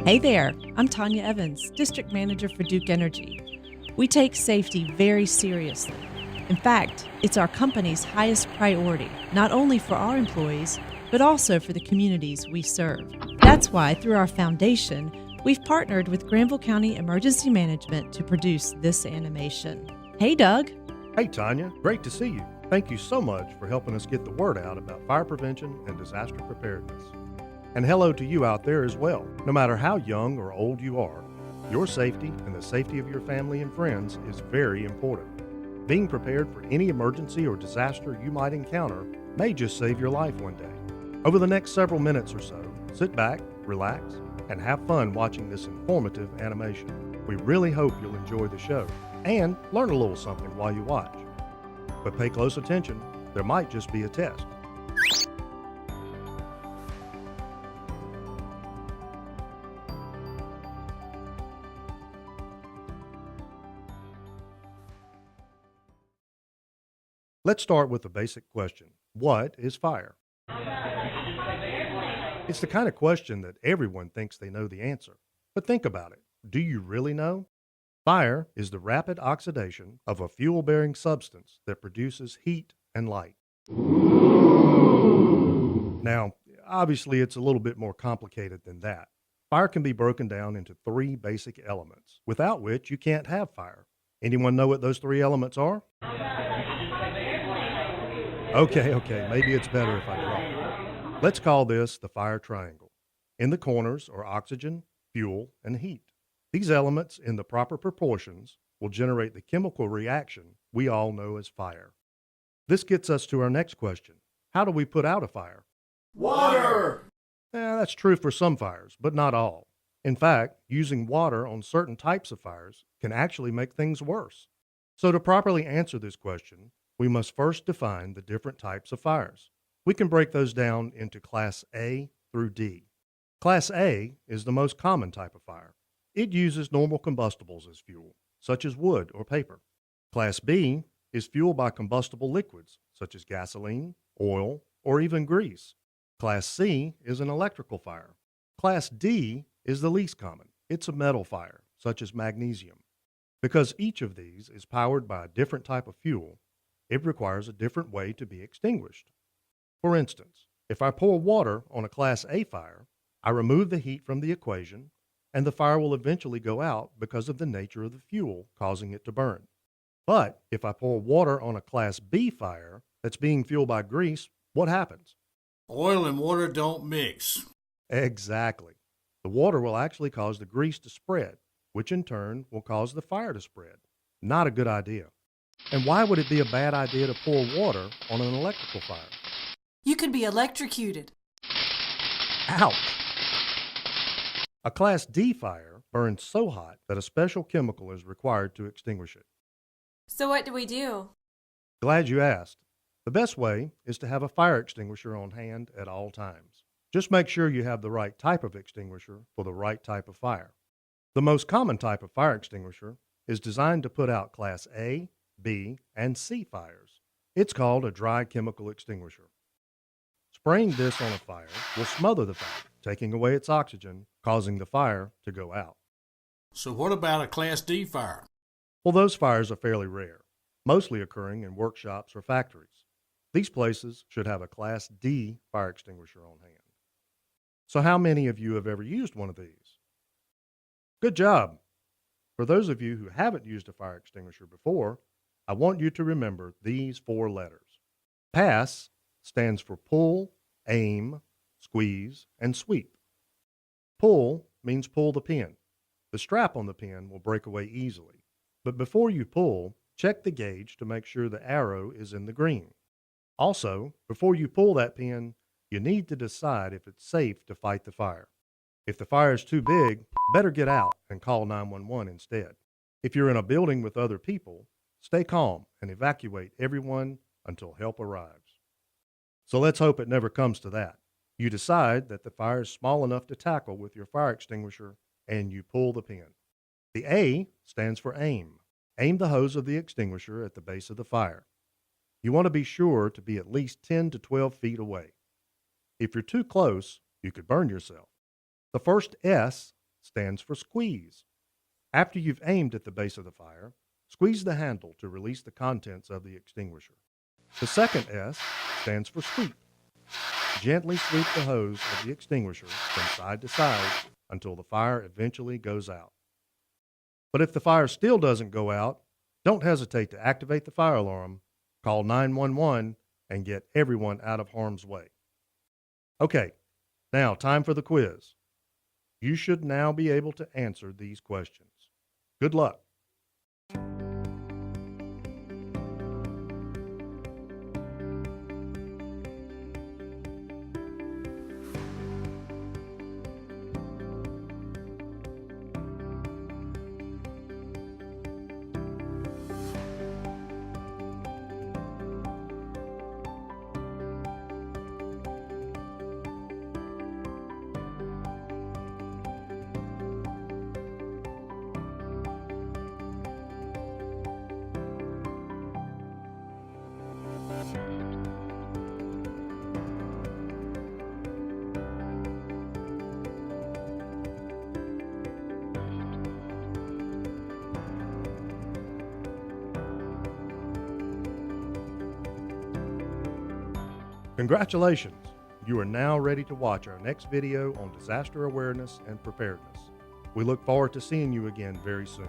Hey there, I'm Tanya Evans, District Manager for Duke Energy. We take safety very seriously. In fact, it's our company's highest priority, not only for our employees, but also for the communities we serve. That's why, through our foundation, we've partnered with Granville County Emergency Management to produce this animation. Hey, Doug. Hey, Tanya. Great to see you. Thank you so much for helping us get the word out about fire prevention and disaster preparedness. And hello to you out there as well. No matter how young or old you are, your safety and the safety of your family and friends is very important. Being prepared for any emergency or disaster you might encounter may just save your life one day. Over the next several minutes or so, sit back, relax, and have fun watching this informative animation. We really hope you'll enjoy the show and learn a little something while you watch. But pay close attention, there might just be a test. Let's start with the basic question. What is fire? It's the kind of question that everyone thinks they know the answer. But think about it. Do you really know? Fire is the rapid oxidation of a fuel-bearing substance that produces heat and light. Now, obviously, it's a little bit more complicated than that. Fire can be broken down into three basic elements, without which you can't have fire. Anyone know what those three elements are? Okay, maybe it's better if I draw. Let's call this the fire triangle. In the corners are oxygen, fuel, and heat. These elements, in the proper proportions, will generate the chemical reaction we all know as fire. This gets us to our next question. How do we put out a fire? Water! That's true for some fires, but not all. In fact, using water on certain types of fires can actually make things worse. So to properly answer this question, we must first define the different types of fires. We can break those down into Class A through D. Class A is the most common type of fire. It uses normal combustibles as fuel, such as wood or paper. Class B is fueled by combustible liquids, such as gasoline, oil, or even grease. Class C is an electrical fire. Class D is the least common. It's a metal fire, such as magnesium. Because each of these is powered by a different type of fuel, it requires a different way to be extinguished. For instance, if I pour water on a Class A fire, I remove the heat from the equation, and the fire will eventually go out because of the nature of the fuel causing it to burn. But if I pour water on a Class B fire that's being fueled by grease, what happens? Oil and water don't mix. Exactly. The water will actually cause the grease to spread, which in turn will cause the fire to spread. Not a good idea. And why would it be a bad idea to pour water on an electrical fire? You could be electrocuted. Ouch! A Class D fire burns so hot that a special chemical is required to extinguish it. So what do we do? Glad you asked. The best way is to have a fire extinguisher on hand at all times. Just make sure you have the right type of extinguisher for the right type of fire. The most common type of fire extinguisher is designed to put out Class A, B, and C fires. It's called a dry chemical extinguisher. Spraying this on a fire will smother the fire, taking away its oxygen, causing the fire to go out. So what about a Class D fire? Well, those fires are fairly rare, mostly occurring in workshops or factories. These places should have a Class D fire extinguisher on hand. So how many of you have ever used one of these? Good job. For those of you who haven't used a fire extinguisher before, I want you to remember these four letters. PASS stands for pull, aim, squeeze, and sweep. Pull means pull the pin. The strap on the pin will break away easily. But before you pull, check the gauge to make sure the arrow is in the green. Also, before you pull that pin, you need to decide if it's safe to fight the fire. If the fire is too big, better get out and call 911 instead. If you're in a building with other people, stay calm and evacuate everyone until help arrives. So let's hope it never comes to that. You decide that the fire is small enough to tackle with your fire extinguisher and you pull the pin. The A stands for aim. Aim the hose of the extinguisher at the base of the fire. You want to be sure to be at least 10 to 12 feet away. If you're too close, you could burn yourself. The first S stands for squeeze. After you've aimed at the base of the fire, squeeze the handle to release the contents of the extinguisher. The second S stands for sweep. Gently sweep the hose of the extinguisher from side to side until the fire eventually goes out. But if the fire still doesn't go out, don't hesitate to activate the fire alarm, call 911, and get everyone out of harm's way. Okay, now time for the quiz. You should now be able to answer these questions. Good luck. Congratulations! You are now ready to watch our next video on disaster awareness and preparedness. We look forward to seeing you again very soon.